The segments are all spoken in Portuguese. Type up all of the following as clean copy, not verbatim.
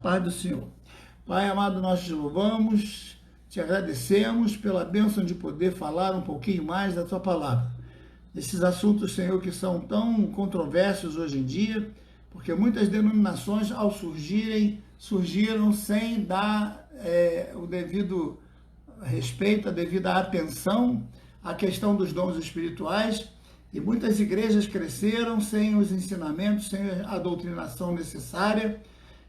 Paz do Senhor. Pai amado, nós te louvamos, te agradecemos pela bênção de poder falar um pouquinho mais da tua palavra. Esses assuntos, Senhor, que são tão controversos hoje em dia, porque muitas denominações, ao surgiram sem dar o devido respeito, a devida atenção à questão dos dons espirituais, e muitas igrejas cresceram sem os ensinamentos, sem a doutrinação necessária,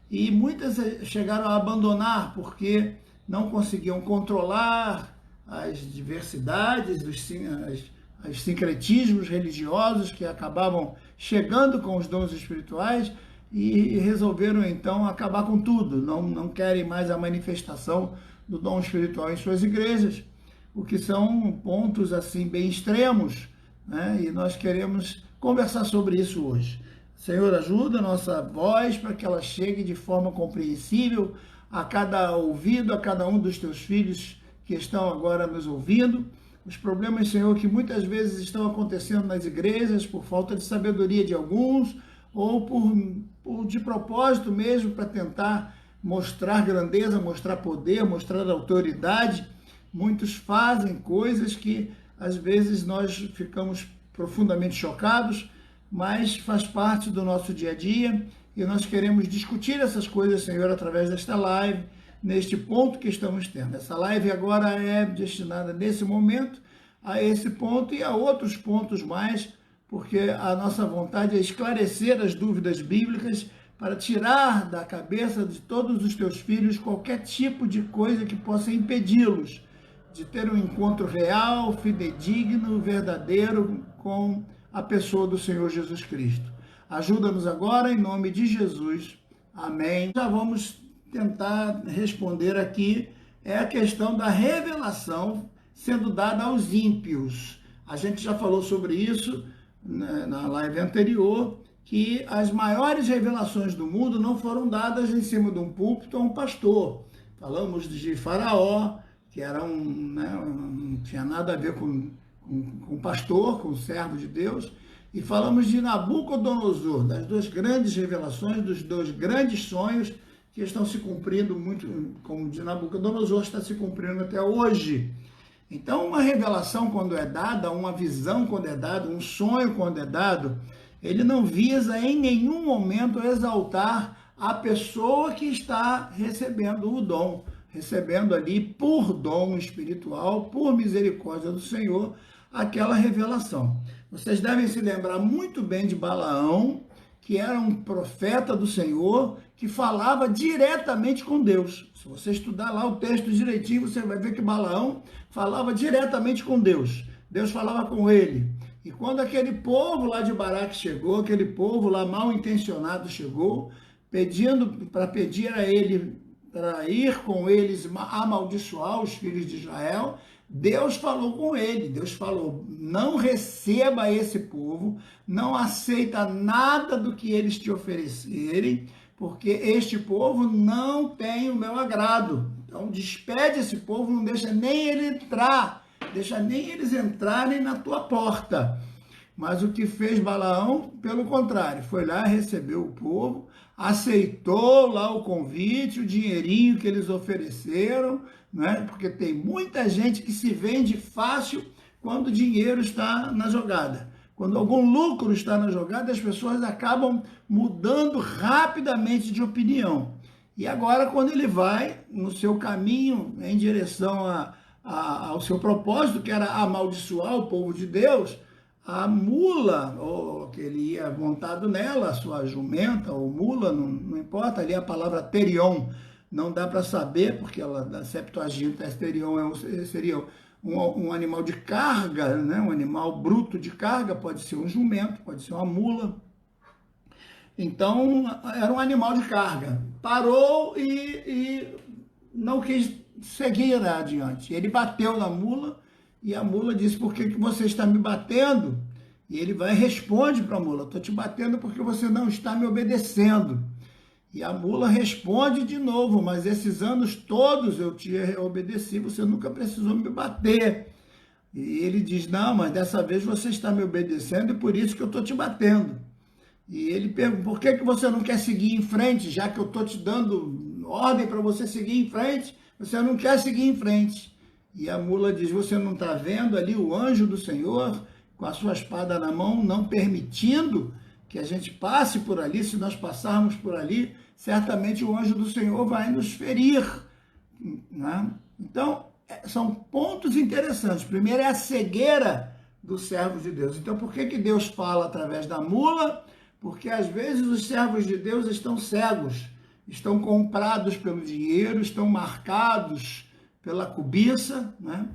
e muitas chegaram a abandonar porque não conseguiam controlar as diversidades, os sincretismos religiosos que acabavam chegando com os dons espirituais e resolveram então acabar com tudo. Não querem mais a manifestação do dom espiritual em suas igrejas, o que são pontos assim bem extremos, né? E nós queremos conversar sobre isso hoje. Senhor, ajuda a nossa voz para que ela chegue de forma compreensível a cada ouvido, a cada um dos teus filhos que estão agora nos ouvindo. Os problemas, Senhor, que muitas vezes estão acontecendo nas igrejas por falta de sabedoria de alguns ou de propósito mesmo para tentar mostrar grandeza, mostrar poder, mostrar autoridade. Muitos fazem coisas que às vezes nós ficamos profundamente chocados, mas faz parte do nosso dia a dia e nós queremos discutir essas coisas, Senhor, através desta live, neste ponto que estamos tendo. Essa live agora é destinada nesse momento a esse ponto e a outros pontos mais, porque a nossa vontade é esclarecer as dúvidas bíblicas para tirar da cabeça de todos os teus filhos qualquer tipo de coisa que possa impedi-los de ter um encontro real, fidedigno, verdadeiro com a pessoa do Senhor Jesus Cristo. Ajuda-nos agora, em nome de Jesus. Amém. Já vamos tentar responder aqui, a questão da revelação sendo dada aos ímpios. A gente já falou sobre isso na live anterior, que as maiores revelações do mundo não foram dadas em cima de um púlpito a um pastor. Falamos de Faraó, que era não tinha nada a ver com pastor, com servo de Deus, e falamos de Nabucodonosor, das duas grandes revelações, dos dois grandes sonhos que estão se cumprindo muito, como de Nabucodonosor está se cumprindo até hoje. Então, uma revelação quando é dada, uma visão quando é dada, um sonho quando é dado, ele não visa em nenhum momento exaltar a pessoa que está recebendo o dom, recebendo ali por dom espiritual, por misericórdia do Senhor, aquela revelação. Vocês devem se lembrar muito bem de Balaão, que era um profeta do Senhor, que falava diretamente com Deus. Se você estudar lá o texto direitinho, você vai ver que Balaão falava diretamente com Deus. Deus falava com ele. E quando aquele povo lá de Baraque chegou, aquele povo lá mal intencionado chegou, para pedir a ele para ir com eles amaldiçoar os filhos de Israel, Deus falou com ele, Deus falou, não receba esse povo, não aceita nada do que eles te oferecerem, porque este povo não tem o meu agrado. Então despede esse povo, não deixa nem ele entrar, deixa nem eles entrarem na tua porta. Mas o que fez Balaão, pelo contrário, foi lá, recebeu o povo, aceitou lá o convite, o dinheirinho que eles ofereceram, né? Porque tem muita gente que se vende fácil quando o dinheiro está na jogada. Quando algum lucro está na jogada, as pessoas acabam mudando rapidamente de opinião. E agora, quando ele vai no seu caminho em direção ao seu propósito, que era amaldiçoar o povo de Deus, a mula, ou que ele ia montado nela, a sua jumenta ou mula, não importa, ali a palavra terion, não dá para saber, porque ela, da Septuaginta, terion seria um animal de carga, né? Um animal bruto de carga, pode ser um jumento, pode ser uma mula. Então, era um animal de carga. Parou e não quis seguir adiante. Ele bateu na mula, e a mula disse, por que você está me batendo? E ele vai e responde para a mula, estou te batendo porque você não está me obedecendo. E a mula responde de novo, mas esses anos todos eu te obedeci, você nunca precisou me bater. E ele diz, não, mas dessa vez você está me obedecendo e por isso que eu estou te batendo. E ele pergunta, por que você não quer seguir em frente, já que eu estou te dando ordem para você seguir em frente, você não quer seguir em frente. E a mula diz, você não está vendo ali o anjo do Senhor com a sua espada na mão, não permitindo que a gente passe por ali? Se nós passarmos por ali, certamente o anjo do Senhor vai nos ferir, né? Então, são pontos interessantes. Primeiro é a cegueira do servo de Deus. Então, por que Deus fala através da mula? Porque às vezes os servos de Deus estão cegos, estão comprados pelo dinheiro, estão marcados pela cobiça, né?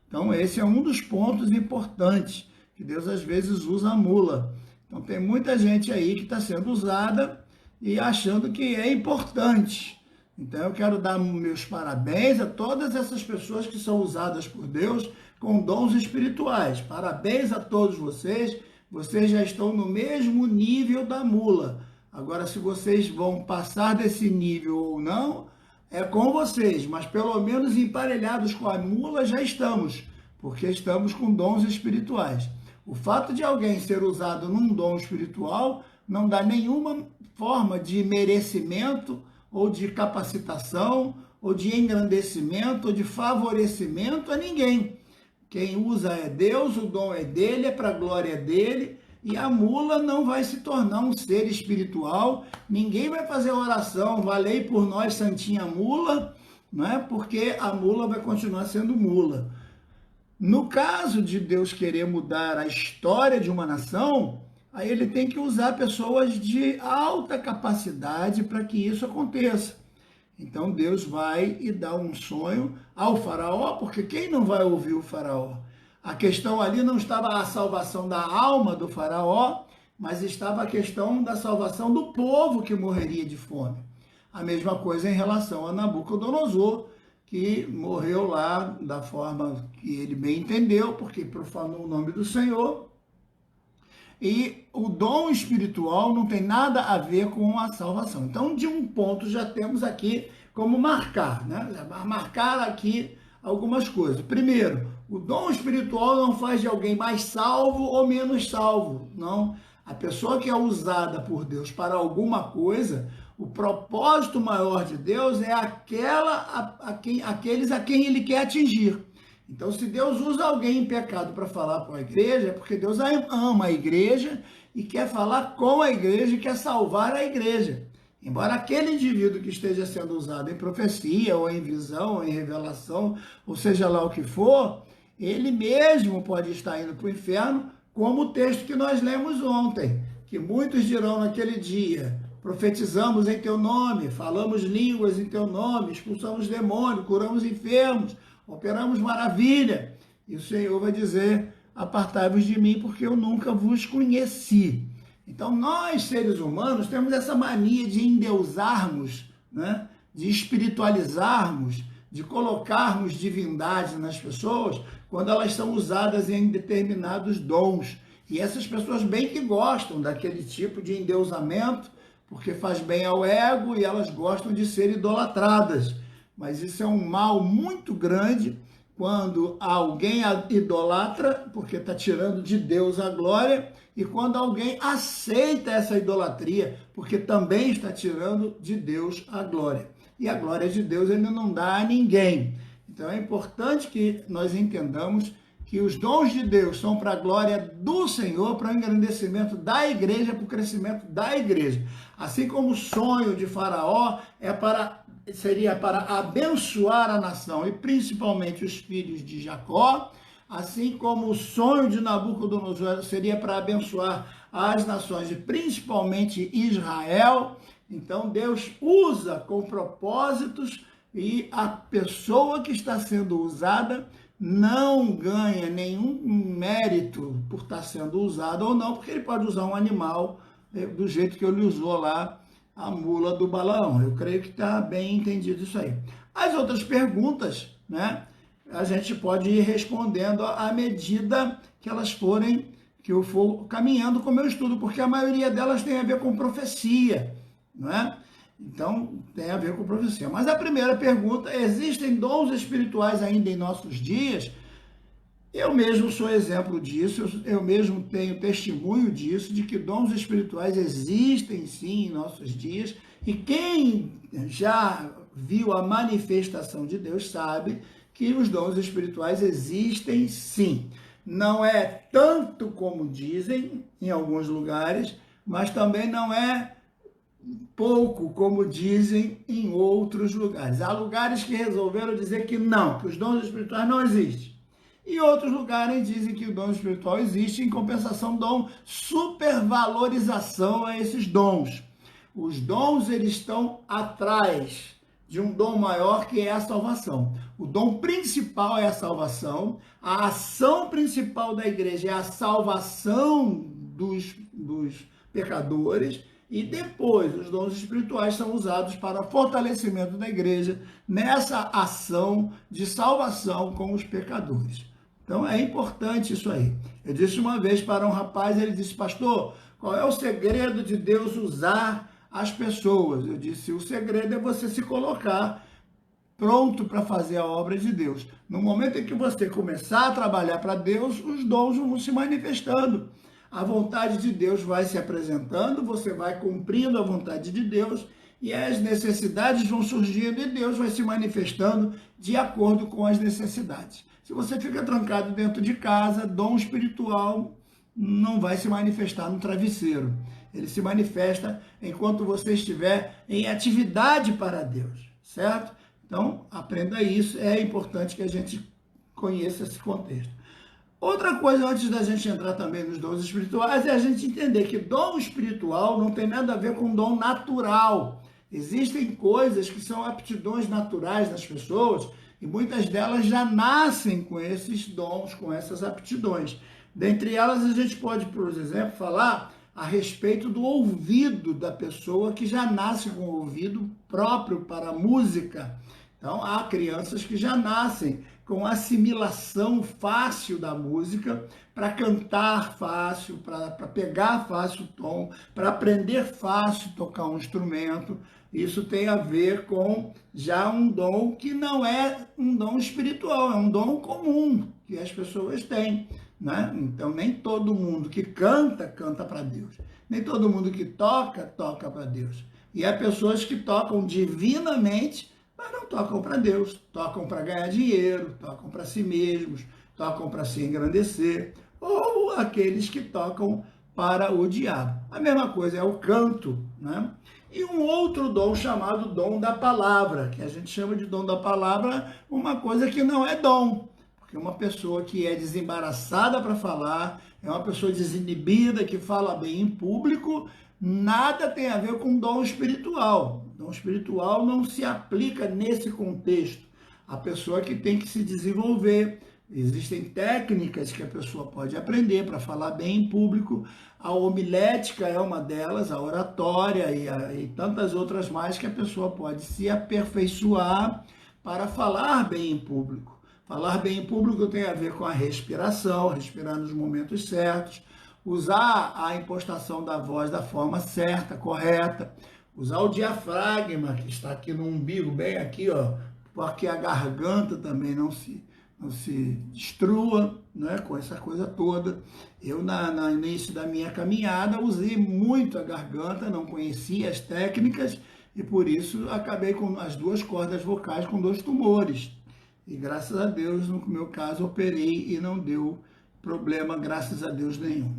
Então, esse é um dos pontos importantes, que Deus às vezes usa a mula. Então, tem muita gente aí que está sendo usada e achando que é importante. Então, eu quero dar meus parabéns a todas essas pessoas que são usadas por Deus com dons espirituais. Parabéns a todos vocês. Vocês já estão no mesmo nível da mula. Agora, se vocês vão passar desse nível ou não, é com vocês. Mas, pelo menos, emparelhados com a mula já estamos, porque estamos com dons espirituais. O fato de alguém ser usado num dom espiritual não dá nenhuma forma de merecimento, ou de capacitação, ou de engrandecimento, ou de favorecimento a ninguém. Quem usa é Deus, o dom é dele, é para a glória dele, e a mula não vai se tornar um ser espiritual, ninguém vai fazer oração, valei por nós, santinha mula, não é? Porque a mula vai continuar sendo mula. No caso de Deus querer mudar a história de uma nação, aí ele tem que usar pessoas de alta capacidade para que isso aconteça. Então Deus vai e dá um sonho ao faraó, porque quem não vai ouvir o faraó? A questão ali não estava a salvação da alma do faraó, mas estava a questão da salvação do povo que morreria de fome. A mesma coisa em relação a Nabucodonosor, que morreu lá da forma que ele bem entendeu, porque profanou o nome do Senhor. E o dom espiritual não tem nada a ver com a salvação. Então, de um ponto, já temos aqui como marcar, né? Marcar aqui algumas coisas. Primeiro, o dom espiritual não faz de alguém mais salvo ou menos salvo. Não. A pessoa que é usada por Deus para alguma coisa, o propósito maior de Deus é aqueles a quem ele quer atingir. Então, se Deus usa alguém em pecado para falar com a igreja, é porque Deus ama a igreja e quer falar com a igreja e quer salvar a igreja. Embora aquele indivíduo que esteja sendo usado em profecia, ou em visão, ou em revelação, ou seja lá o que for, ele mesmo pode estar indo para o inferno, como o texto que nós lemos ontem, que muitos dirão naquele dia: profetizamos em teu nome, falamos línguas em teu nome, expulsamos demônios, curamos enfermos, operamos maravilha. E o Senhor vai dizer: apartai-vos de mim, porque eu nunca vos conheci. Então, nós, seres humanos, temos essa mania de endeusarmos, né? De espiritualizarmos, de colocarmos divindade nas pessoas quando elas são usadas em determinados dons. E essas pessoas bem que gostam daquele tipo de endeusamento, porque faz bem ao ego e elas gostam de ser idolatradas. Mas isso é um mal muito grande quando alguém a idolatra, porque está tirando de Deus a glória, e quando alguém aceita essa idolatria, porque também está tirando de Deus a glória. E a glória de Deus ele não dá a ninguém. Então é importante que nós entendamos que os dons de Deus são para a glória do Senhor, para o engrandecimento da igreja, para o crescimento da igreja. Assim como o sonho de Faraó seria para abençoar a nação, e principalmente os filhos de Jacó, assim como o sonho de Nabucodonosor seria para abençoar as nações, e principalmente Israel. Então Deus usa com propósitos, e a pessoa que está sendo usada não ganha nenhum mérito por estar sendo usado ou não, porque ele pode usar um animal do jeito que ele usou lá a mula do Balaão. Eu creio que está bem entendido isso aí. As outras perguntas, né, a gente pode ir respondendo à medida que elas forem, que eu for caminhando com o meu estudo, porque a maioria delas tem a ver com profecia, não é? Então, tem a ver com profecia. Mas a primeira pergunta: existem dons espirituais ainda em nossos dias? Eu mesmo sou exemplo disso, eu mesmo tenho testemunho disso, de que dons espirituais existem sim em nossos dias, e quem já viu a manifestação de Deus sabe que os dons espirituais existem sim. Não é tanto como dizem em alguns lugares, mas também não é pouco como dizem em outros lugares. Há lugares que resolveram dizer que não, que os dons espirituais não existem. E outros lugares dizem que o dom espiritual existe, em compensação dão supervalorização a esses dons. Os dons, eles estão atrás de um dom maior, que é a salvação. O dom principal é a salvação, a ação principal da igreja é a salvação dos pecadores, e depois os dons espirituais são usados para fortalecimento da igreja nessa ação de salvação com os pecadores. Então é importante isso aí. Eu disse uma vez para um rapaz, ele disse: pastor, qual é o segredo de Deus usar as pessoas? Eu disse: o segredo é você se colocar pronto para fazer a obra de Deus. No momento em que você começar a trabalhar para Deus, os dons vão se manifestando. A vontade de Deus vai se apresentando, você vai cumprindo a vontade de Deus e as necessidades vão surgindo e Deus vai se manifestando de acordo com as necessidades. Se você fica trancado dentro de casa, dom espiritual não vai se manifestar no travesseiro. Ele se manifesta enquanto você estiver em atividade para Deus, certo? Então, aprenda isso, é importante que a gente conheça esse contexto. Outra coisa, antes da gente entrar também nos dons espirituais, é a gente entender que dom espiritual não tem nada a ver com dom natural. Existem coisas que são aptidões naturais das pessoas e muitas delas já nascem com esses dons, com essas aptidões. Dentre elas, a gente pode, por exemplo, falar a respeito do ouvido da pessoa que já nasce com o ouvido próprio para a música. Então, há crianças que já nascem com assimilação fácil da música, para cantar fácil, para pegar fácil o tom, para aprender fácil tocar um instrumento. Isso tem a ver com já um dom que não é um dom espiritual, é um dom comum que as pessoas têm, né? Então, nem todo mundo que canta, canta para Deus. Nem todo mundo que toca, toca para Deus. E há pessoas que tocam divinamente, mas não tocam para Deus, tocam para ganhar dinheiro, tocam para si mesmos, tocam para se engrandecer, ou aqueles que tocam para o diabo. A mesma coisa é o canto, né? E um outro dom chamado dom da palavra, que a gente chama de dom da palavra uma coisa que não é dom, porque uma pessoa que é desembaraçada para falar, é uma pessoa desinibida, que fala bem em público, nada tem a ver com dom espiritual. Dom espiritual não se aplica nesse contexto. A pessoa que tem que se desenvolver. Existem técnicas que a pessoa pode aprender para falar bem em público. A homilética é uma delas, a oratória e tantas outras mais que a pessoa pode se aperfeiçoar para falar bem em público. Falar bem em público tem a ver com a respiração, respirar nos momentos certos, usar a impostação da voz da forma certa, correta, usar o diafragma, que está aqui no umbigo, bem aqui, ó, porque a garganta também não se destrua, né, com essa coisa toda. Eu, no início da minha caminhada, usei muito a garganta, não conhecia as técnicas, e por isso acabei com as duas cordas vocais com 2 tumores. E graças a Deus, no meu caso, operei e não deu problema, graças a Deus, nenhum.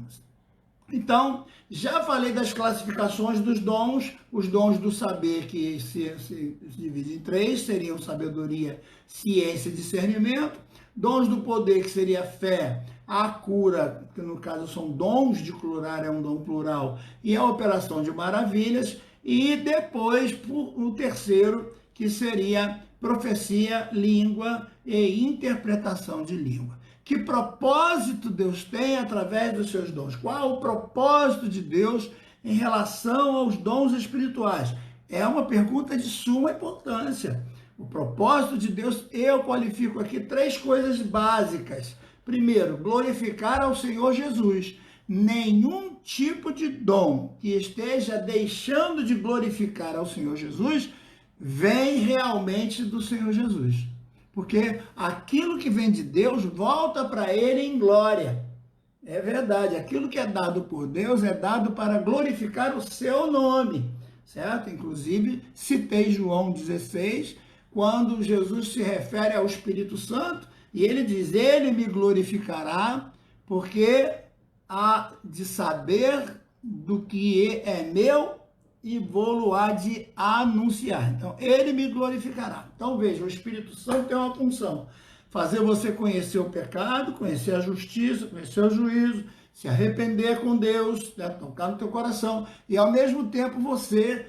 Então, já falei das classificações dos dons, os dons do saber, que se dividem em 3, seriam sabedoria, ciência e discernimento. Dons do poder, que seria fé, a cura, que no caso são dons de curar, é um dom plural, e a operação de maravilhas. E depois, o terceiro, que seria profecia, língua e interpretação de língua. Que propósito Deus tem através dos seus dons? Qual o propósito de Deus em relação aos dons espirituais? É uma pergunta de suma importância. O propósito de Deus, eu qualifico aqui 3 coisas básicas. Primeiro, glorificar ao Senhor Jesus. Nenhum tipo de dom que esteja deixando de glorificar ao Senhor Jesus vem realmente do Senhor Jesus. Porque aquilo que vem de Deus volta para Ele em glória. É verdade, aquilo que é dado por Deus é dado para glorificar o seu nome. certo? Inclusive, citei João 16, quando Jesus se refere ao Espírito Santo, e ele diz, ele me glorificará, porque há de saber do que é meu e vou-lo há de anunciar. Então, ele me glorificará. Então, veja, o Espírito Santo tem uma função, fazer você conhecer o pecado, conhecer a justiça, conhecer o juízo, se arrepender com Deus, né, tocar no teu coração, e ao mesmo tempo você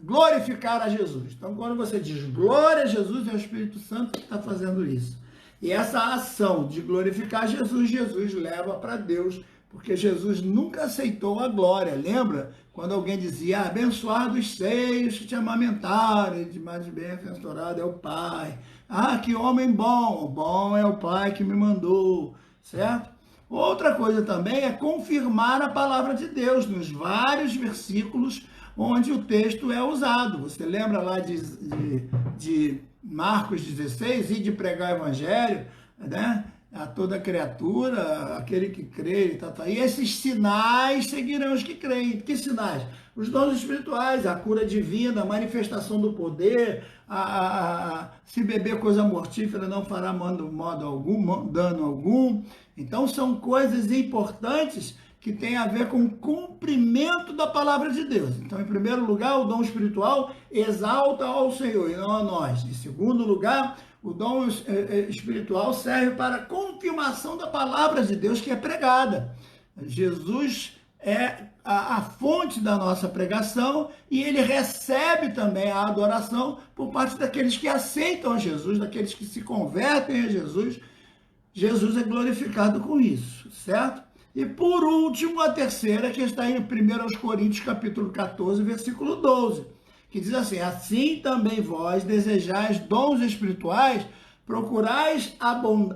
glorificar a Jesus. Então, quando você diz glória a Jesus, é o Espírito Santo que está fazendo isso. E essa ação de glorificar Jesus, Jesus leva para Deus, porque Jesus nunca aceitou a glória. Lembra? Quando alguém dizia, abençoado os seios que te amamentaram, e de mais bem-aventurado é o Pai. Ah, que homem bom! Bom é o Pai que me mandou, certo? Outra coisa também é confirmar a palavra de Deus nos vários versículos onde o texto é usado. Você lembra lá de Marcos 16, e de pregar o evangelho, né? A toda criatura, aquele que crê, e esses sinais seguirão os que creem. Que sinais? Os dons espirituais, a cura divina, a manifestação do poder, se beber coisa mortífera não fará modo algum, dano algum. Então são coisas importantes que tem a ver com o cumprimento da palavra de Deus. Então, em primeiro lugar, o dom espiritual exalta ao Senhor e não a nós. Em segundo lugar, o dom espiritual serve para a confirmação da palavra de Deus que é pregada. Jesus é a fonte da nossa pregação e ele recebe também a adoração por parte daqueles que aceitam a Jesus, daqueles que se convertem a Jesus. Jesus é glorificado com isso, certo? E por último, a terceira, que está em 1 Coríntios capítulo 14, versículo 12, que diz assim, assim também vós desejais dons espirituais, procurais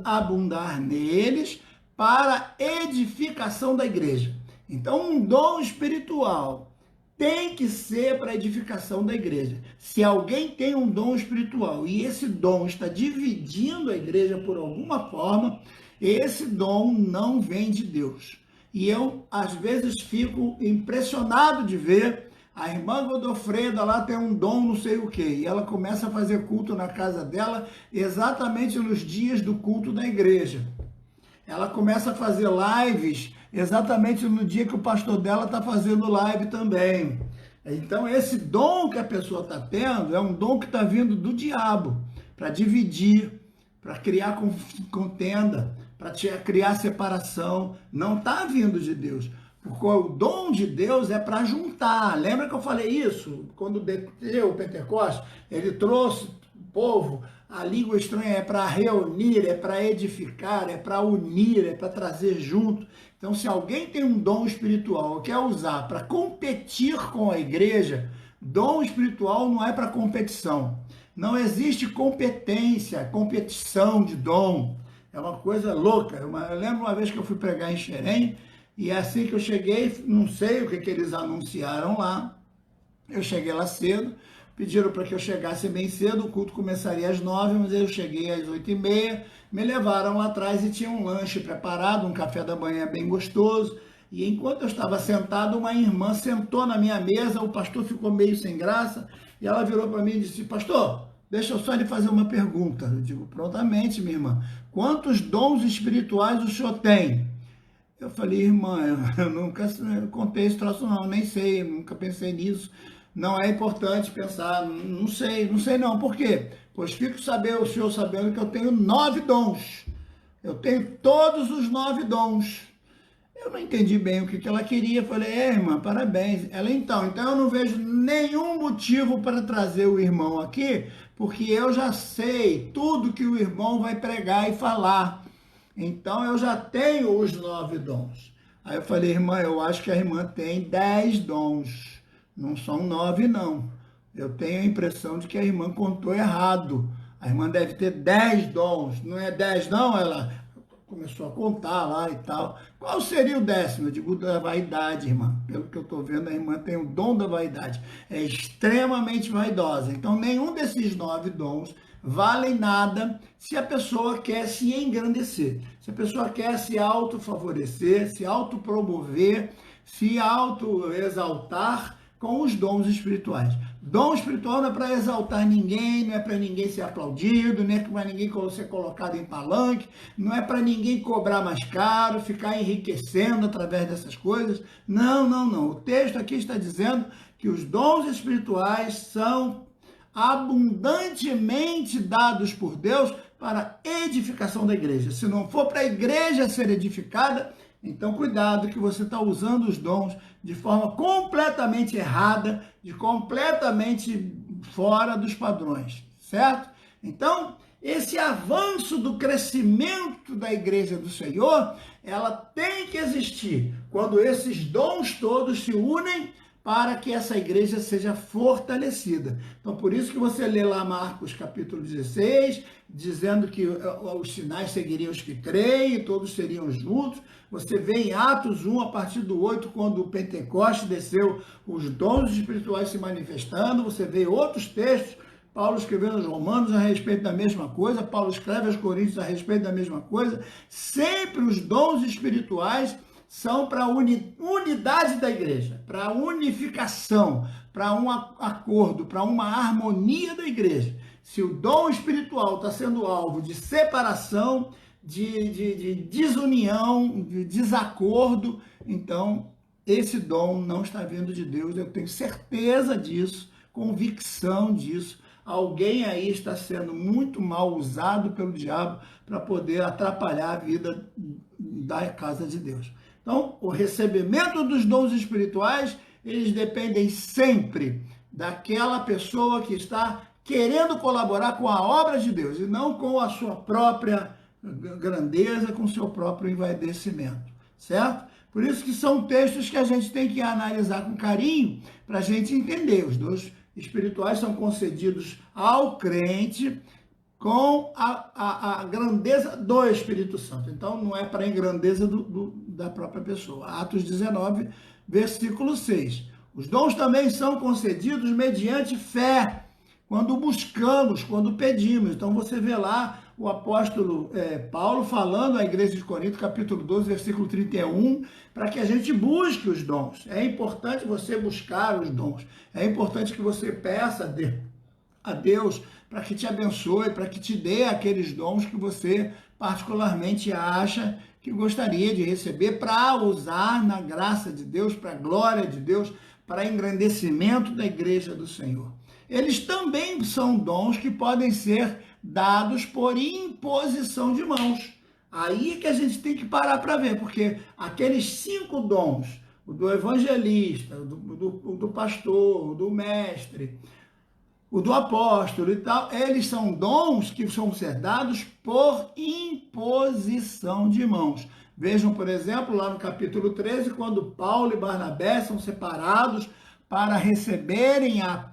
abundar neles para edificação da igreja. Então, um dom espiritual tem que ser para edificação da igreja. Se alguém tem um dom espiritual e esse dom está dividindo a igreja por alguma forma, esse dom não vem de Deus. E eu, às vezes, fico impressionado de ver a irmã Godofreda lá tem um dom não sei o quê, e ela começa a fazer culto na casa dela exatamente nos dias do culto da igreja. Ela começa a fazer lives exatamente no dia que o pastor dela está fazendo live também. Então, esse dom que a pessoa está tendo é um dom que está vindo do diabo, para dividir, para criar contenda, para criar separação. Não está vindo de Deus. Porque o dom de Deus é para juntar. Lembra que eu falei isso? Quando deu o Pentecostes, ele trouxe o povo, a língua estranha é para reunir, é para edificar, é para unir, é para trazer junto. Então, se alguém tem um dom espiritual, quer usar para competir com a igreja, dom espiritual não é para competição. Não existe competição de dom. É uma coisa louca. Eu lembro uma vez que eu fui pregar em Xerém, e assim que eu cheguei, não sei o que eles anunciaram lá, eu cheguei lá cedo, pediram para que eu chegasse bem cedo, o culto começaria às 9, mas eu cheguei às 8h30, me levaram lá atrás e tinha um lanche preparado, um café da manhã bem gostoso, e enquanto eu estava sentado, uma irmã sentou na minha mesa, o pastor ficou meio sem graça, e ela virou para mim e disse, pastor, deixa eu só lhe fazer uma pergunta. Eu digo, prontamente, minha irmã, quantos dons espirituais o senhor tem? Eu falei, irmã, eu nunca contei esse troço não, nem sei, nunca pensei nisso. Não é importante pensar, não sei não. Por quê? Pois fico o senhor sabendo que eu tenho 9 dons. Eu tenho todos os 9 dons. Eu não entendi bem o que ela queria. Falei, irmã, parabéns. Ela, então eu não vejo nenhum motivo para trazer o irmão aqui, porque eu já sei tudo que o irmão vai pregar e falar. Então, eu já tenho os 9 dons. Aí eu falei, irmã, eu acho que a irmã tem 10 dons. Não são 9, não. Eu tenho a impressão de que a irmã contou errado. A irmã deve ter 10 dons. Não é 10, não? Ela começou a contar lá e tal. Qual seria o 10º? Eu digo da vaidade, irmã. Pelo que eu estou vendo, a irmã tem o dom da vaidade. É extremamente vaidosa. Então, nenhum desses 9 dons valem nada se a pessoa quer se engrandecer, se a pessoa quer se autofavorecer, se autopromover, se autoexaltar com os dons espirituais. Dom espiritual não é para exaltar ninguém, não é para ninguém ser aplaudido, não é para ninguém ser colocado em palanque, não é para ninguém cobrar mais caro, ficar enriquecendo através dessas coisas. Não, não, não. O texto aqui está dizendo que os dons espirituais são abundantemente dados por Deus para a edificação da igreja. Se não for para a igreja ser edificada, então cuidado que você está usando os dons de forma completamente errada, de completamente fora dos padrões, certo? Então, esse avanço do crescimento da igreja do Senhor, ela tem que existir quando esses dons todos se unem para que essa igreja seja fortalecida. Então, por isso que você lê lá Marcos capítulo 16, dizendo que os sinais seguiriam os que creem, todos seriam juntos. Você vê em Atos 1, a partir do 8, quando o Pentecoste desceu, os dons espirituais se manifestando. Você vê outros textos, Paulo escrevendo aos Romanos a respeito da mesma coisa, Paulo escreve aos Coríntios a respeito da mesma coisa. Sempre os dons espirituais são para a unidade da igreja, para a unificação, para um acordo, para uma harmonia da igreja. Se o dom espiritual está sendo alvo de separação, de desunião, de desacordo, então esse dom não está vindo de Deus, eu tenho certeza disso, convicção disso. Alguém aí está sendo muito mal usado pelo diabo para poder atrapalhar a vida da casa de Deus. Então, o recebimento dos dons espirituais, eles dependem sempre daquela pessoa que está querendo colaborar com a obra de Deus e não com a sua própria grandeza, com o seu próprio envaidecimento, certo? Por isso que são textos que a gente tem que analisar com carinho para a gente entender. Os dons espirituais são concedidos ao crente com a grandeza do Espírito Santo. Então, não é para a grandeza da própria pessoa. Atos 19, versículo 6. Os dons também são concedidos mediante fé, quando buscamos, quando pedimos. Então, você vê lá o apóstolo Paulo falando à igreja de Corinto, capítulo 12, versículo 31, para que a gente busque os dons. É importante você buscar os dons. É importante que você peça a Deus para que te abençoe, para que te dê aqueles dons que você particularmente acha que gostaria de receber para usar na graça de Deus, para a glória de Deus, para engrandecimento da igreja do Senhor. Eles também são dons que podem ser dados por imposição de mãos. Aí que a gente tem que parar para ver, porque aqueles 5 dons, o do evangelista, o do pastor, o do mestre, o do apóstolo e tal, eles são dons que são ser dados por imposição de mãos. Vejam, por exemplo, lá no capítulo 13, quando Paulo e Barnabé são separados para receberem a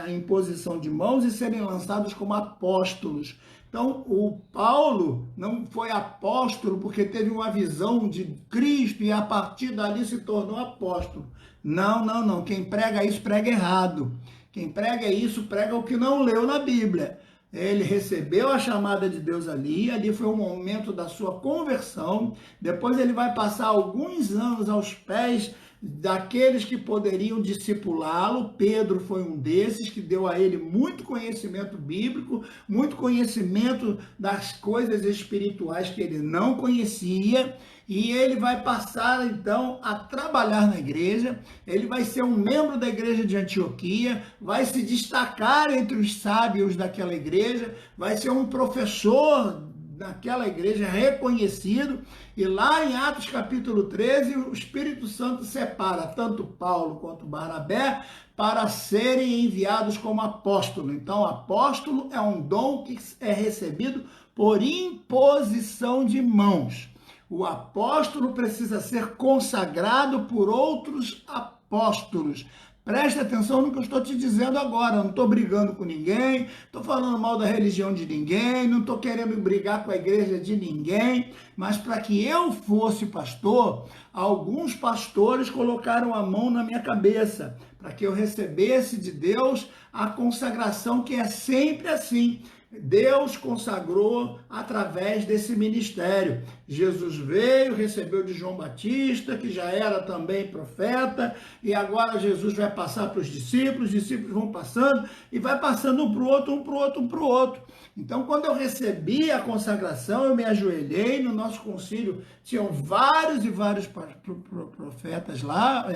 imposição de mãos e serem lançados como apóstolos. Então, o Paulo não foi apóstolo porque teve uma visão de Cristo e a partir dali se tornou apóstolo. Não, não, não. Quem prega isso, prega errado. Quem prega isso, prega o que não leu na Bíblia. Ele recebeu a chamada de Deus ali foi o momento da sua conversão, depois ele vai passar alguns anos aos pés daqueles que poderiam discipulá-lo. Pedro foi um desses, que deu a ele muito conhecimento bíblico, muito conhecimento das coisas espirituais que ele não conhecia, e ele vai passar, então, a trabalhar na igreja. Ele vai ser um membro da igreja de Antioquia, vai se destacar entre os sábios daquela igreja, vai ser um professor daquela igreja reconhecido, e lá em Atos capítulo 13, o Espírito Santo separa tanto Paulo quanto Barnabé para serem enviados como apóstolo. Então, apóstolo é um dom que é recebido por imposição de mãos. O apóstolo precisa ser consagrado por outros apóstolos. Preste atenção no que eu estou te dizendo agora. Eu não estou brigando com ninguém, estou falando mal da religião de ninguém, não estou querendo brigar com a igreja de ninguém, mas para que eu fosse pastor, alguns pastores colocaram a mão na minha cabeça, para que eu recebesse de Deus a consagração, que é sempre assim. Deus consagrou através desse ministério. Jesus veio, recebeu de João Batista, que já era também profeta, e agora Jesus vai passar para os discípulos vão passando, e vai passando um para o outro, um para o outro, um para o outro. Então, quando eu recebi a consagração, eu me ajoelhei no nosso concílio, tinham vários e vários profetas lá,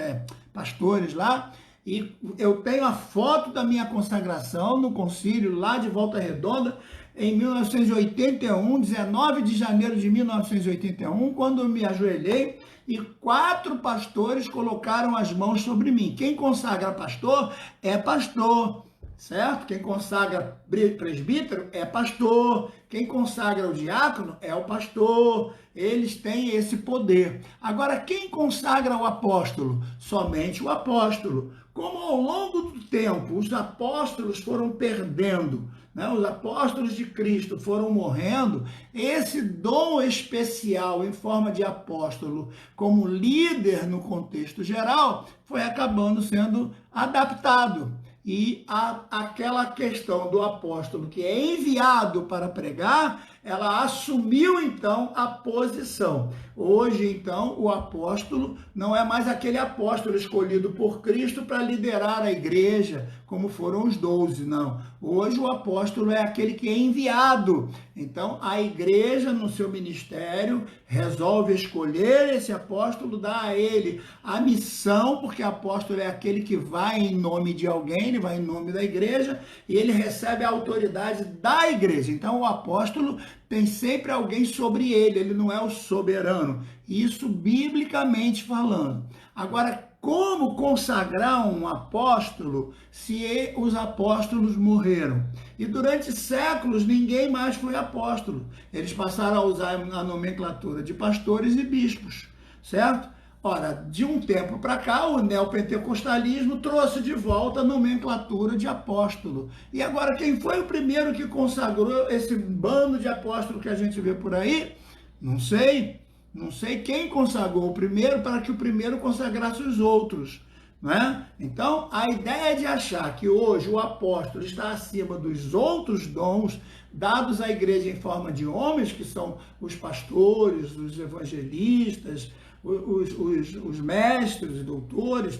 pastores lá, e eu tenho a foto da minha consagração no concílio lá de Volta Redonda, em 1981, 19 de janeiro de 1981, quando eu me ajoelhei e 4 pastores colocaram as mãos sobre mim. Quem consagra pastor é pastor, certo? Quem consagra presbítero é pastor, quem consagra o diácono é o pastor, eles têm esse poder. Agora, quem consagra o apóstolo? Somente o apóstolo. Como ao longo do tempo os apóstolos foram perdendo, né? Os apóstolos de Cristo foram morrendo, esse dom especial em forma de apóstolo, como líder no contexto geral, foi acabando sendo adaptado. E aquela questão do apóstolo que é enviado para pregar, ela assumiu então a posição. Hoje, então, o apóstolo não é mais aquele apóstolo escolhido por Cristo para liderar a igreja, como foram os 12, não. Hoje o apóstolo é aquele que é enviado. Então, a igreja, no seu ministério, resolve escolher esse apóstolo, dá a ele a missão, porque apóstolo é aquele que vai em nome de alguém, ele vai em nome da igreja, e ele recebe a autoridade da igreja. Então, o apóstolo tem sempre alguém sobre ele não é o soberano. Isso biblicamente falando. Agora, como consagrar um apóstolo se os apóstolos morreram? E durante séculos ninguém mais foi apóstolo. Eles passaram a usar a nomenclatura de pastores e bispos, certo? Ora, de um tempo para cá, o neopentecostalismo trouxe de volta a nomenclatura de apóstolo. E agora, quem foi o primeiro que consagrou esse bando de apóstolos que a gente vê por aí? Não sei. Não sei quem consagrou o primeiro para que o primeiro consagrasse os outros. Né? Então, a ideia de achar que hoje o apóstolo está acima dos outros dons dados à igreja em forma de homens, que são os pastores, os evangelistas, os mestres e doutores,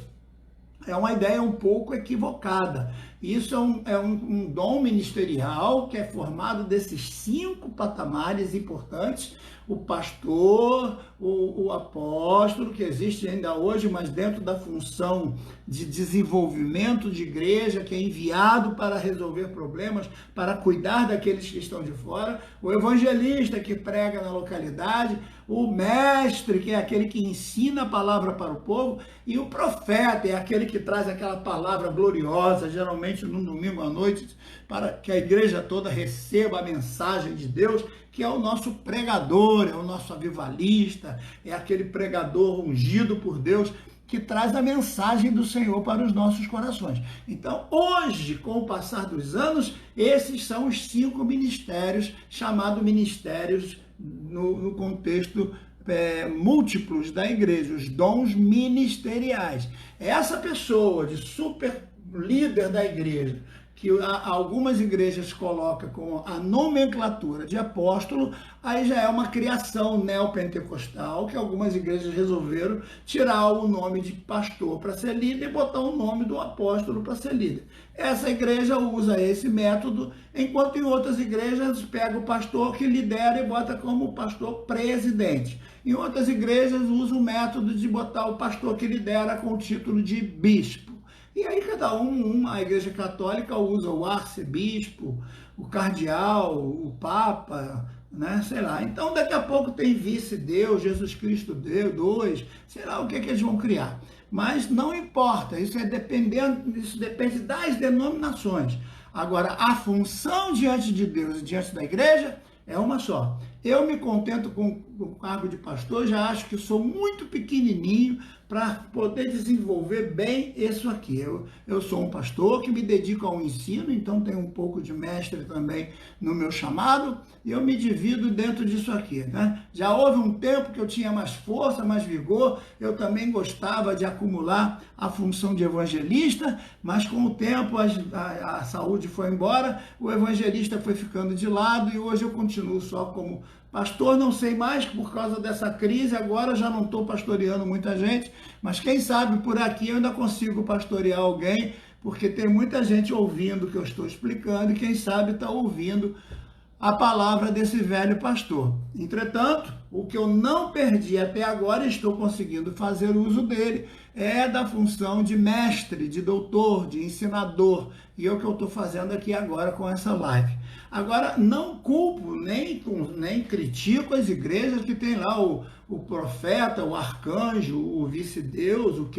é uma ideia um pouco equivocada. Isso é um dom ministerial que é formado desses 5 patamares importantes: o pastor, o apóstolo, que existe ainda hoje, mas dentro da função de desenvolvimento de igreja, que é enviado para resolver problemas, para cuidar daqueles que estão de fora, o evangelista, que prega na localidade, o mestre, que é aquele que ensina a palavra para o povo, e o profeta, é aquele que traz aquela palavra gloriosa, geralmente no domingo à noite, para que a igreja toda receba a mensagem de Deus, que é o nosso pregador, é o nosso avivalista, é aquele pregador ungido por Deus, que traz a mensagem do Senhor para os nossos corações. Então, hoje, com o passar dos anos, esses são os 5 ministérios, chamados ministérios no contexto múltiplos da igreja, os dons ministeriais. Essa pessoa de super líder da igreja, que algumas igrejas colocam com a nomenclatura de apóstolo, aí já é uma criação neopentecostal, que algumas igrejas resolveram tirar o nome de pastor para ser líder e botar o nome do apóstolo para ser líder. Essa igreja usa esse método, enquanto em outras igrejas pega o pastor que lidera e bota como pastor presidente. Em outras igrejas usa o método de botar o pastor que lidera com o título de bispo. E aí cada a igreja católica usa o arcebispo, o cardeal, o papa, né? Sei lá. Então daqui a pouco tem vice-deus, Jesus Cristo Deus, 2, sei lá o que eles vão criar. Mas não importa, isso depende das denominações. Agora, a função diante de Deus e diante da igreja é uma só. Eu me contento com o cargo de pastor, já acho que sou muito pequenininho para poder desenvolver bem isso aqui. Eu sou um pastor que me dedico ao ensino, então tenho um pouco de mestre também no meu chamado, e eu me divido dentro disso aqui, né? Já houve um tempo que eu tinha mais força, mais vigor, eu também gostava de acumular a função de evangelista, mas com o tempo a saúde foi embora, o evangelista foi ficando de lado e hoje eu continuo só como pastor. Não sei mais, por causa dessa crise, agora já não estou pastoreando muita gente, mas quem sabe por aqui eu ainda consigo pastorear alguém, porque tem muita gente ouvindo o que eu estou explicando e quem sabe está ouvindo a palavra desse velho pastor. Entretanto, o que eu não perdi até agora, estou conseguindo fazer uso dele, é da função de mestre, de doutor, de ensinador, e é o que eu estou fazendo aqui agora com essa live. Agora, não culpo, nem critico as igrejas que tem lá o profeta, o arcanjo, o vice-deus, o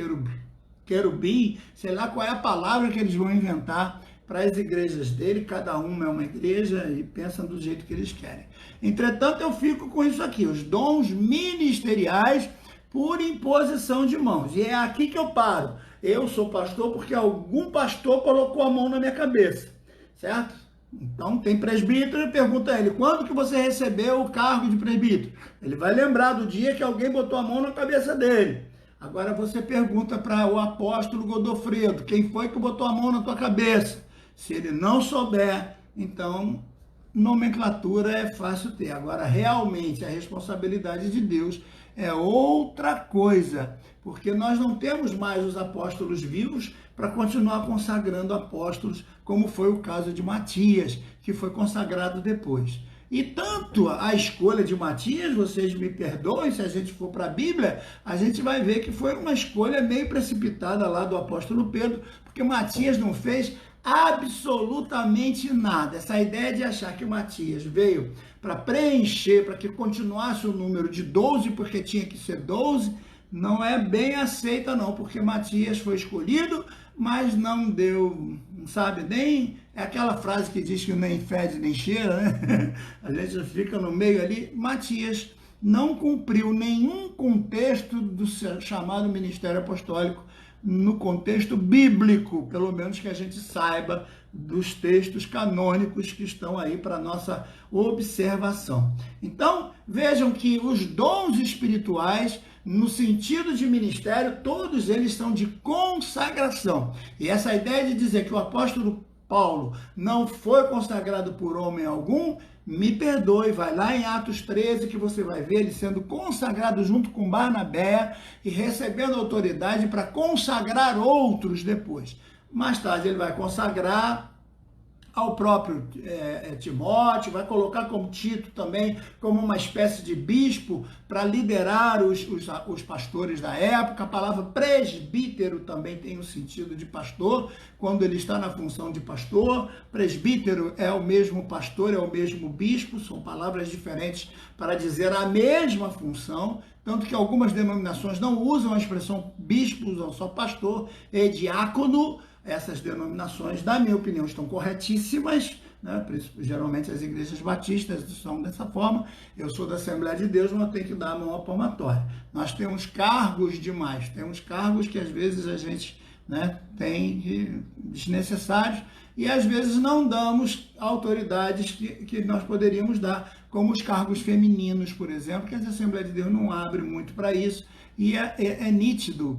querubim, sei lá qual é a palavra que eles vão inventar para as igrejas dele, cada uma é uma igreja e pensam do jeito que eles querem. Entretanto, eu fico com isso aqui, os dons ministeriais por imposição de mãos. E é aqui que eu paro. Eu sou pastor porque algum pastor colocou a mão na minha cabeça, certo? Então, tem presbítero, pergunta a ele, quando que você recebeu o cargo de presbítero? Ele vai lembrar do dia que alguém botou a mão na cabeça dele. Agora você pergunta para o apóstolo Godofredo, quem foi que botou a mão na tua cabeça? Se ele não souber, então nomenclatura é fácil ter. Agora, realmente, a responsabilidade de Deus é outra coisa, porque nós não temos mais os apóstolos vivos para continuar consagrando apóstolos, como foi o caso de Matias, que foi consagrado depois. E tanto a escolha de Matias, vocês me perdoem, se a gente for para a Bíblia, a gente vai ver que foi uma escolha meio precipitada lá do apóstolo Pedro, porque Matias não fez absolutamente nada. Essa ideia de achar que Matias veio para preencher, para que continuasse o número de 12, porque tinha que ser 12, não é bem aceita não, porque Matias foi escolhido, mas não deu, sabe, nem, é aquela frase que diz que nem fede nem cheira, né? A gente fica no meio ali. Matias não cumpriu nenhum contexto do chamado ministério apostólico, no contexto bíblico, pelo menos que a gente saiba dos textos canônicos que estão aí para nossa observação. Então, vejam que os dons espirituais, no sentido de ministério, todos eles são de consagração. E essa ideia de dizer que o apóstolo Paulo não foi consagrado por homem algum, me perdoe, vai lá em Atos 13 que você vai ver ele sendo consagrado junto com Barnabé e recebendo autoridade para consagrar outros depois. Mais tarde ele vai consagrar ao próprio Timóteo, vai colocar como Tito também, como uma espécie de bispo para liderar os pastores da época. A palavra presbítero também tem o sentido de pastor, quando ele está na função de pastor. Presbítero é o mesmo pastor, é o mesmo bispo, são palavras diferentes para dizer a mesma função, tanto que algumas denominações não usam a expressão bispo, usam só pastor e diácono. Essas denominações, na minha opinião, estão corretíssimas, né? Geralmente as igrejas batistas são dessa forma. Eu sou da Assembleia de Deus, mas eu tenho que dar a mão à palmatória. Nós temos cargos demais, temos cargos que às vezes a gente, né, tem desnecessários e às vezes não damos autoridades que nós poderíamos dar, como os cargos femininos, por exemplo, que a Assembleia de Deus não abre muito para isso. E é nítido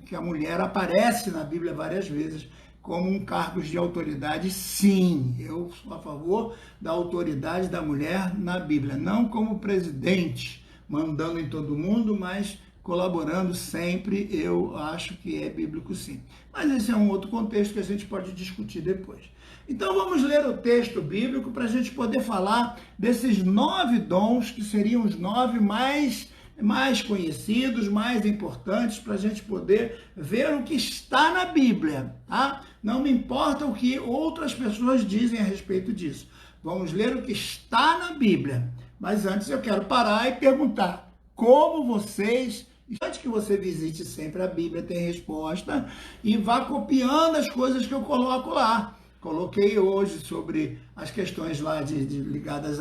que a mulher aparece na Bíblia várias vezes como um cargo de autoridade. Sim, eu sou a favor da autoridade da mulher na Bíblia, não como presidente, mandando em todo mundo, mas colaborando sempre, eu acho que é bíblico sim. Mas esse é um outro contexto que a gente pode discutir depois. Então vamos ler o texto bíblico para a gente poder falar desses 9 dons, que seriam os 9 mais conhecidos, mais importantes, para a gente poder ver o que está na Bíblia, tá? Não me importa o que outras pessoas dizem a respeito disso. Vamos ler o que está na Bíblia. Mas antes eu quero parar e perguntar, como vocês... Antes que você visite sempre a Bíblia, tem resposta, e vá copiando as coisas que eu coloco lá. Coloquei hoje sobre as questões lá ligadas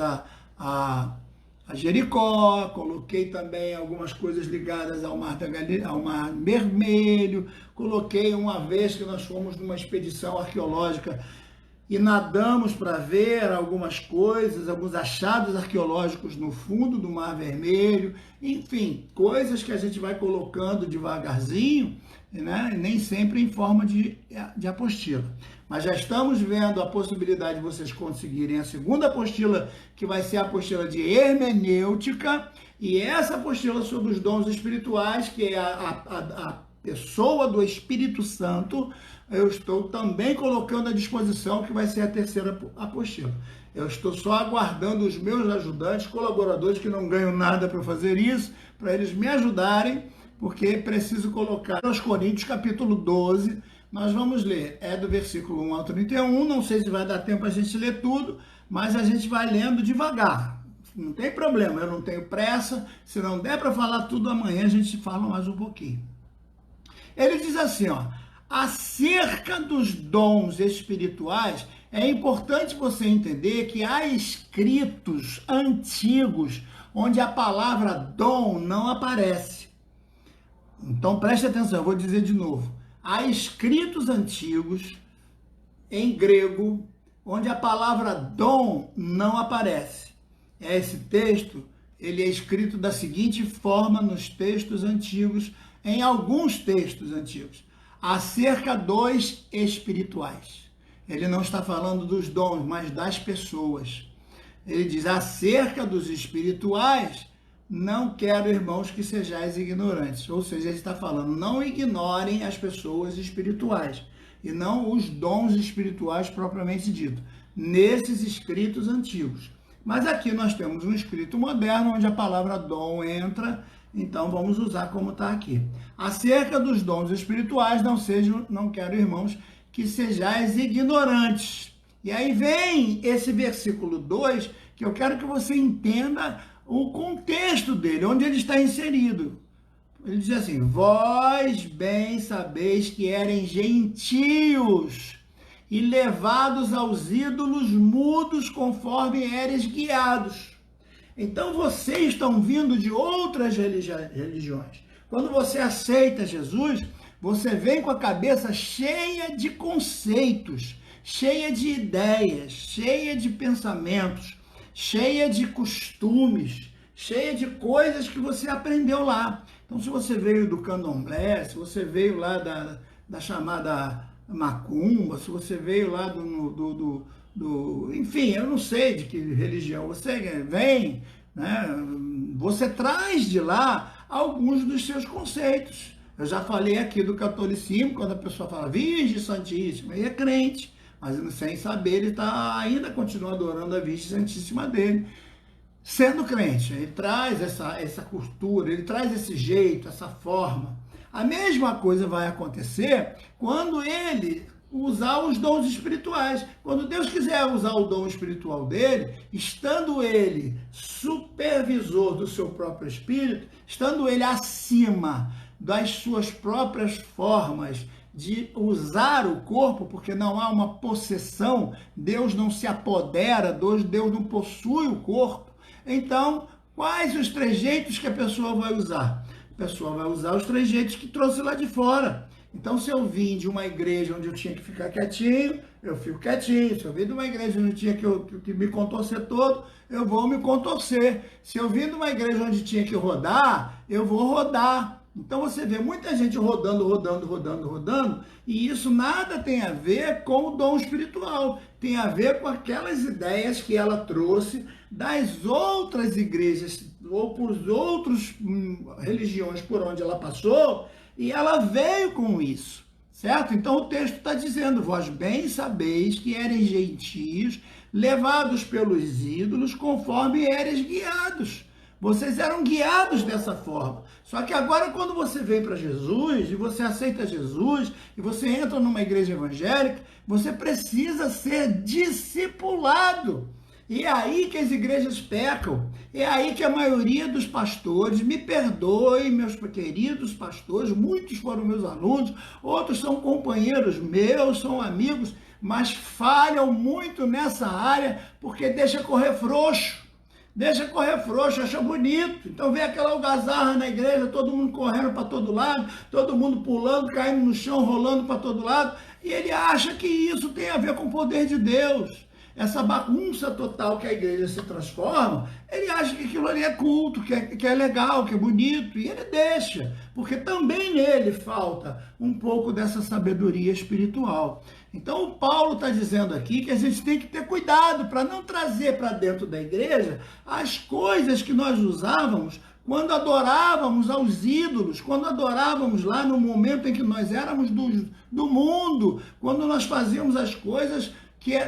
a Jericó, coloquei também algumas coisas ligadas ao Mar, ao Mar Vermelho, coloquei uma vez que nós fomos numa expedição arqueológica e nadamos para ver algumas coisas, alguns achados arqueológicos no fundo do Mar Vermelho, enfim, coisas que a gente vai colocando devagarzinho, né? Nem sempre em forma de apostila. Mas já estamos vendo a possibilidade de vocês conseguirem a segunda apostila, que vai ser a apostila de hermenêutica, e essa apostila sobre os dons espirituais, que é a pessoa do Espírito Santo, eu estou também colocando à disposição, que vai ser a terceira apostila. Eu estou só aguardando os meus ajudantes, colaboradores que não ganham nada para fazer isso, para eles me ajudarem, porque preciso colocar aos Coríntios, capítulo 12, nós vamos ler, é do versículo 1 ao 31, não sei se vai dar tempo a gente ler tudo, mas a gente vai lendo devagar. Não tem problema, eu não tenho pressa, se não der para falar tudo amanhã, a gente fala mais um pouquinho. Ele diz assim, ó, acerca dos dons espirituais, é importante você entender que há escritos antigos onde a palavra dom não aparece. Então preste atenção, eu vou dizer de novo. Há escritos antigos em grego onde a palavra dom não aparece. Esse texto, ele é escrito da seguinte forma nos textos antigos, em alguns textos antigos, acerca dos espirituais. Ele não está falando dos dons, mas das pessoas. Ele diz, acerca dos espirituais, não quero, irmãos, que sejais ignorantes. Ou seja, ele está falando, não ignorem as pessoas espirituais, e não os dons espirituais propriamente dito, nesses escritos antigos. Mas aqui nós temos um escrito moderno, onde a palavra dom entra. Então, vamos usar como está aqui. Acerca dos dons espirituais, não quero, irmãos, que sejais ignorantes. E aí vem esse versículo 2, que eu quero que você entenda o contexto dele, onde ele está inserido. Ele diz assim, vós bem sabeis que eram gentios e levados aos ídolos mudos conforme eres guiados. Então, vocês estão vindo de outras religiões. Quando você aceita Jesus, você vem com a cabeça cheia de conceitos, cheia de ideias, cheia de pensamentos, cheia de costumes, cheia de coisas que você aprendeu lá. Então, se você veio do candomblé, se você veio lá da chamada macumba, se você veio lá enfim, eu não sei de que religião você vem, né? Você traz de lá alguns dos seus conceitos. Eu já falei aqui do catolicismo, quando a pessoa fala Virgem Santíssima, ele é crente, mas sem saber ele ainda continua adorando a Virgem Santíssima dele, sendo crente. Ele traz essa cultura, ele traz esse jeito, essa forma. A mesma coisa vai acontecer quando ele usar os dons espirituais. Quando Deus quiser usar o dom espiritual dele, estando ele supervisor do seu próprio espírito, estando ele acima das suas próprias formas de usar o corpo, porque não há uma possessão, Deus não se apodera, Deus não possui o corpo. Então, quais os trejeitos que a pessoa vai usar? A pessoa vai usar os trejeitos que trouxe lá de fora. Então, se eu vim de uma igreja onde eu tinha que ficar quietinho, eu fico quietinho. Se eu vim de uma igreja onde tinha que me contorcer todo, eu vou me contorcer. Se eu vim de uma igreja onde tinha que rodar, eu vou rodar. Então, você vê muita gente rodando, e isso nada tem a ver com o dom espiritual. Tem a ver com aquelas ideias que ela trouxe das outras igrejas, ou por outras religiões por onde ela passou, e ela veio com isso, certo? Então o texto está dizendo, vós bem sabeis que eres gentios, levados pelos ídolos, conforme eres guiados. Vocês eram guiados dessa forma. Só que agora, quando você vem para Jesus, e você aceita Jesus, e você entra numa igreja evangélica, você precisa ser discipulado. E é aí que as igrejas pecam, é aí que a maioria dos pastores, me perdoem, meus queridos pastores, muitos foram meus alunos, outros são companheiros meus, são amigos, mas falham muito nessa área porque deixa correr frouxo. deixa correr frouxo, acha bonito. Então vem aquela algazarra na igreja, todo mundo correndo para todo lado, todo mundo pulando, caindo no chão, rolando para todo lado, e ele acha que isso tem a ver com o poder de Deus. Essa bagunça total que a igreja se transforma, ele acha que aquilo ali é culto, que é legal, que é bonito, e ele deixa, porque também nele falta um pouco dessa sabedoria espiritual. Então o Paulo está dizendo aqui que a gente tem que ter cuidado para não trazer para dentro da igreja as coisas que nós usávamos quando adorávamos aos ídolos, quando adorávamos lá no momento em que nós éramos do mundo, quando nós fazíamos as coisas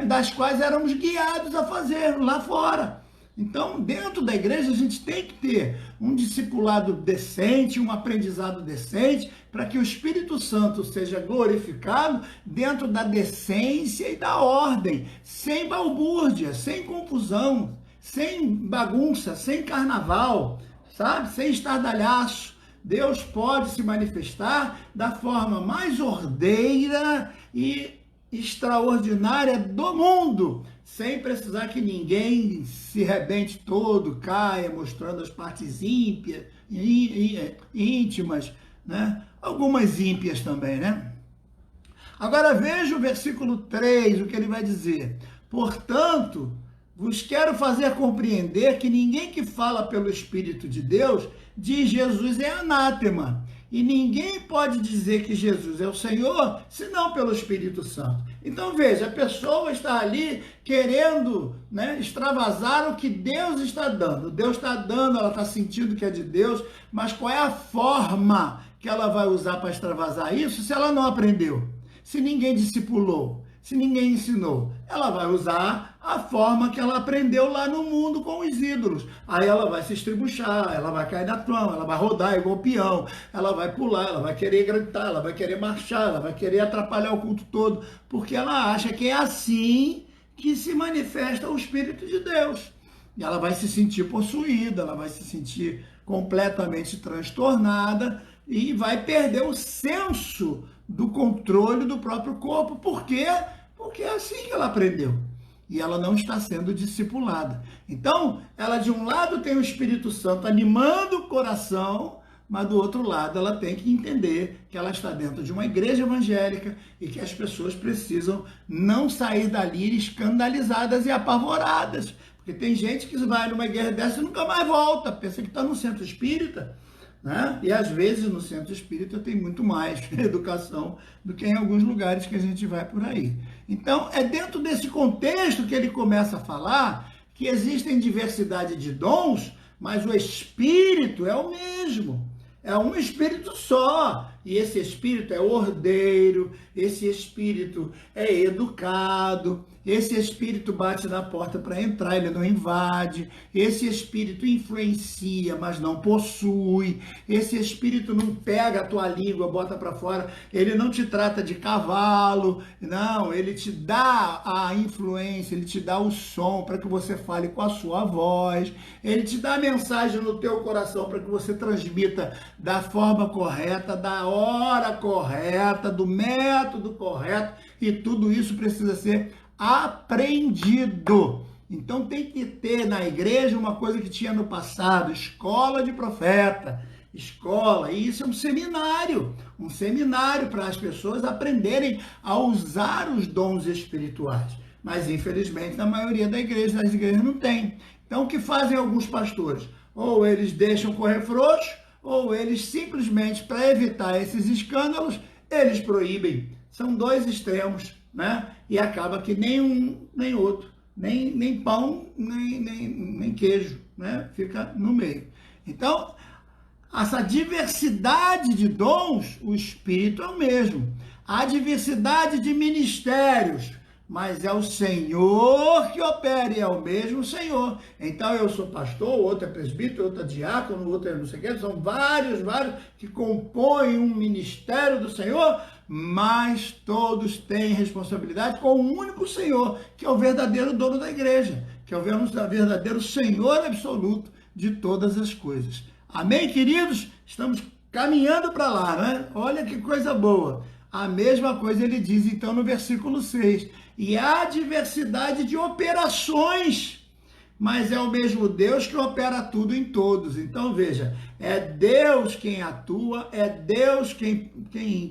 das quais éramos guiados a fazer lá fora. Então, dentro da igreja, a gente tem que ter um discipulado decente, um aprendizado decente, para que o Espírito Santo seja glorificado dentro da decência e da ordem, sem balbúrdia, sem confusão, sem bagunça, sem carnaval, sabe? Sem estardalhaço. Deus pode se manifestar da forma mais ordeira e extraordinária do mundo, sem precisar que ninguém se rebente todo, caia, mostrando as partes íntimas, né? Algumas ímpias também, né? Agora veja o versículo 3, o que ele vai dizer. Portanto, vos quero fazer compreender que ninguém que fala pelo Espírito de Deus diz Jesus é anátema. E ninguém pode dizer que Jesus é o Senhor, senão pelo Espírito Santo. Então veja, a pessoa está ali querendo, né, extravasar o que Deus está dando. Deus está dando, ela está sentindo que é de Deus, mas qual é a forma que ela vai usar para extravasar isso se ela não aprendeu? Se ninguém discipulou? Se ninguém ensinou? Ela vai usar a forma que ela aprendeu lá no mundo com os ídolos. Aí ela vai se estribuchar, ela vai cair na trama, ela vai rodar igual peão, ela vai pular, ela vai querer gritar, ela vai querer marchar, ela vai querer atrapalhar o culto todo, porque ela acha que é assim que se manifesta o Espírito de Deus. E ela vai se sentir possuída, ela vai se sentir completamente transtornada e vai perder o senso do controle do próprio corpo. Por quê? Porque é assim que ela aprendeu. E ela não está sendo discipulada. Então, ela de um lado tem o Espírito Santo animando o coração, mas do outro lado ela tem que entender que ela está dentro de uma igreja evangélica e que as pessoas precisam não sair dali escandalizadas e apavoradas. Porque tem gente que vai numa igreja dessa e nunca mais volta, pensa que está no centro espírita. Né? E às vezes no centro espírita tem muito mais educação do que em alguns lugares que a gente vai por aí. Então é dentro desse contexto que ele começa a falar que existem diversidade de dons, mas o Espírito é o mesmo. É um Espírito só. E esse Espírito é ordeiro, esse Espírito é educado, esse Espírito bate na porta para entrar, ele não invade. Esse Espírito influencia, mas não possui. Esse Espírito não pega a tua língua, bota para fora. Ele não te trata de cavalo, não. Ele te dá a influência, ele te dá o som para que você fale com a sua voz. Ele te dá a mensagem no teu coração para que você transmita da forma correta, da hora correta, do método correto, e tudo isso precisa ser aprendido. Então tem que ter na igreja uma coisa que tinha no passado, escola de profeta, escola, e isso é um seminário para as pessoas aprenderem a usar os dons espirituais. Mas infelizmente na maioria das igrejas não tem. Então o que fazem alguns pastores? Ou eles deixam correr frouxo, ou eles simplesmente, para evitar esses escândalos, eles proíbem. São dois extremos, né? E acaba que nem um, nem outro, nem pão, nem queijo, né? Fica no meio. Então, essa diversidade de dons, o Espírito é o mesmo. A diversidade de ministérios, mas é o Senhor que opera, e é o mesmo Senhor. Então eu sou pastor, outro é presbítero, outro é diácono, outro é não sei o que, são vários que compõem um ministério do Senhor, mas todos têm responsabilidade com um único Senhor, que é o verdadeiro dono da igreja, que é o verdadeiro Senhor absoluto de todas as coisas. Amém, queridos? Estamos caminhando para lá, né? Olha que coisa boa. A mesma coisa ele diz então no versículo 6. E há diversidade de operações, mas é o mesmo Deus que opera tudo em todos. Então, veja, é Deus quem atua, é Deus quem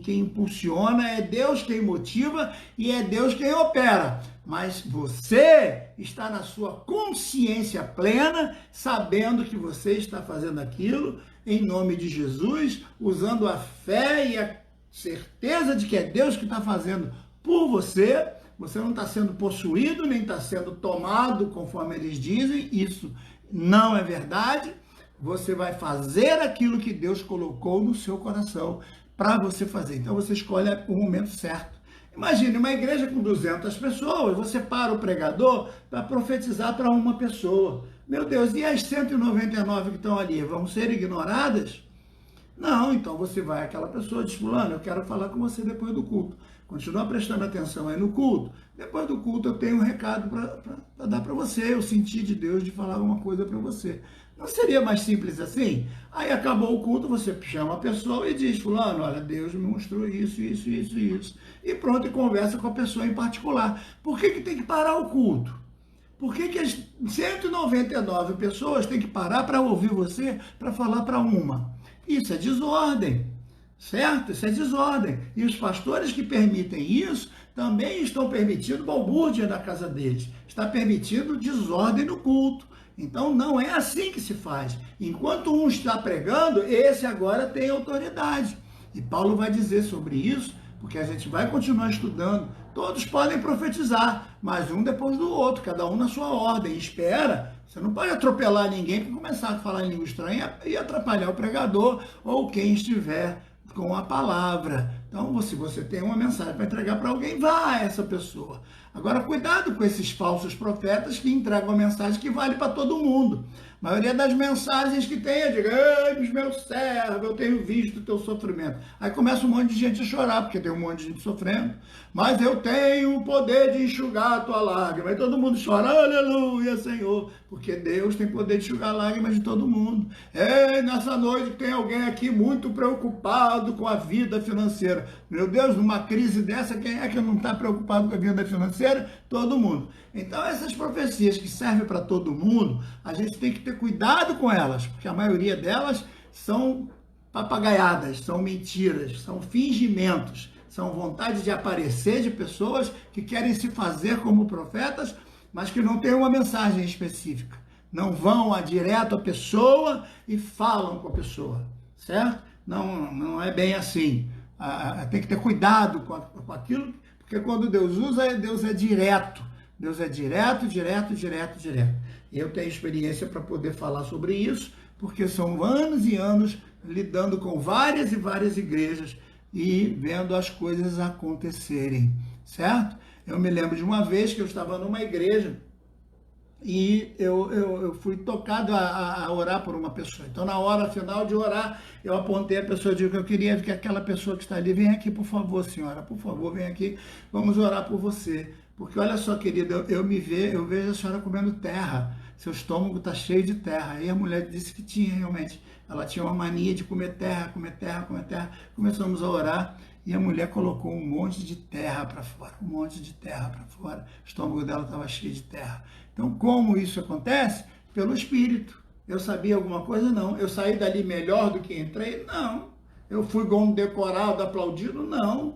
impulsiona, é Deus quem motiva e é Deus quem opera. Mas você está na sua consciência plena, sabendo que você está fazendo aquilo em nome de Jesus, usando a fé e a certeza de que é Deus que está fazendo por você. Você não está sendo possuído, nem está sendo tomado, conforme eles dizem. Isso não é verdade. Você vai fazer aquilo que Deus colocou no seu coração para você fazer. Então, você escolhe o momento certo. Imagine uma igreja com 200 pessoas, você para o pregador para profetizar para uma pessoa. Meu Deus, e as 199 que estão ali, vão ser ignoradas? Não, então você vai àquela pessoa, diz, fulano, eu quero falar com você depois do culto. Continua prestando atenção aí no culto. Depois do culto eu tenho um recado para dar para você. Eu senti de Deus de falar uma coisa para você. Não seria mais simples assim? Aí acabou o culto, você chama a pessoa e diz, fulano, olha, Deus me mostrou isso, isso, isso, isso. E pronto, e conversa com a pessoa em particular. Por que tem que parar o culto? Por que as 199 pessoas têm que parar para ouvir você, para falar para uma? Isso é desordem, certo? Isso é desordem. E os pastores que permitem isso também estão permitindo balbúrdia na casa deles. Está permitindo desordem no culto. Então não é assim que se faz. Enquanto um está pregando, esse agora tem autoridade. E Paulo vai dizer sobre isso, porque a gente vai continuar estudando. Todos podem profetizar, mas um depois do outro, cada um na sua ordem. Espera. Você não pode atropelar ninguém para começar a falar em língua estranha e atrapalhar o pregador ou quem estiver com a palavra. Então, se você tem uma mensagem para entregar para alguém, vá a essa pessoa. Agora, cuidado com esses falsos profetas que entregam a mensagem que vale para todo mundo. A maioria das mensagens que tem é de, ei, meu servo, eu tenho visto o teu sofrimento. Aí começa um monte de gente a chorar, porque tem um monte de gente sofrendo. Mas eu tenho o poder de enxugar a tua lágrima. Aí todo mundo chora, aleluia, Senhor. Porque Deus tem poder de enxugar lágrimas de todo mundo. Ei, nessa noite tem alguém aqui muito preocupado com a vida financeira. Meu Deus, numa crise dessa, quem é que não está preocupado com a vida financeira? Todo mundo. Então, essas profecias que servem para todo mundo, a gente tem que ter cuidado com elas, porque a maioria delas são papagaiadas, são mentiras, são fingimentos, são vontade de aparecer de pessoas que querem se fazer como profetas, mas que não têm uma mensagem específica. Não vão direto à pessoa e falam com a pessoa, certo? Não é bem assim. Tem que ter cuidado com aquilo, porque quando Deus usa, Deus é direto. Deus é direto, direto, direto, direto. E eu tenho experiência para poder falar sobre isso, porque são anos e anos lidando com várias e várias igrejas e vendo as coisas acontecerem, certo? Eu me lembro de uma vez que eu estava numa igreja e eu fui tocado a orar por uma pessoa. Então, na hora final de orar, eu apontei a pessoa e disse que eu queria que aquela pessoa que está ali, vem aqui, por favor, senhora, por favor, vem aqui, vamos orar por você. Porque olha só, querida, eu vejo a senhora comendo terra, seu estômago está cheio de terra. Aí a mulher disse que tinha realmente, ela tinha uma mania de comer terra, comer terra, comer terra. Começamos a orar e a mulher colocou um monte de terra para fora, um monte de terra para fora. O estômago dela estava cheio de terra. Então, como isso acontece? Pelo Espírito. Eu sabia alguma coisa? Não. Eu saí dali melhor do que entrei? Não. Eu fui condecorado, aplaudido? Não.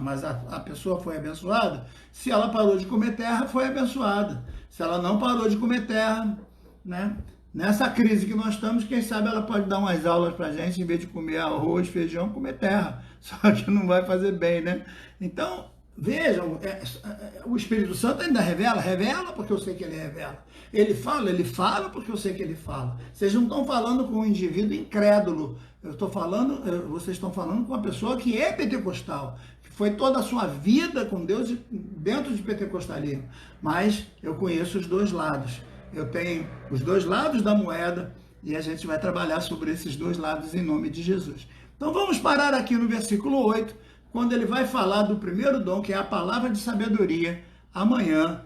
Mas a pessoa foi abençoada? Se ela parou de comer terra, foi abençoada. Se ela não parou de comer terra, né? Nessa crise que nós estamos, quem sabe ela pode dar umas aulas para a gente, em vez de comer arroz, feijão, comer terra. Só que não vai fazer bem, né? Então, vejam, o Espírito Santo ainda revela porque eu sei que ele revela. Ele fala porque eu sei que ele fala. Vocês não estão falando com um indivíduo incrédulo. Vocês estão falando com uma pessoa que é pentecostal, que foi toda a sua vida com Deus dentro de pentecostalismo. Mas eu conheço os dois lados. Eu tenho os dois lados da moeda e a gente vai trabalhar sobre esses dois lados em nome de Jesus. Então vamos parar aqui no versículo 8, quando ele vai falar do primeiro dom, que é a palavra de sabedoria, amanhã.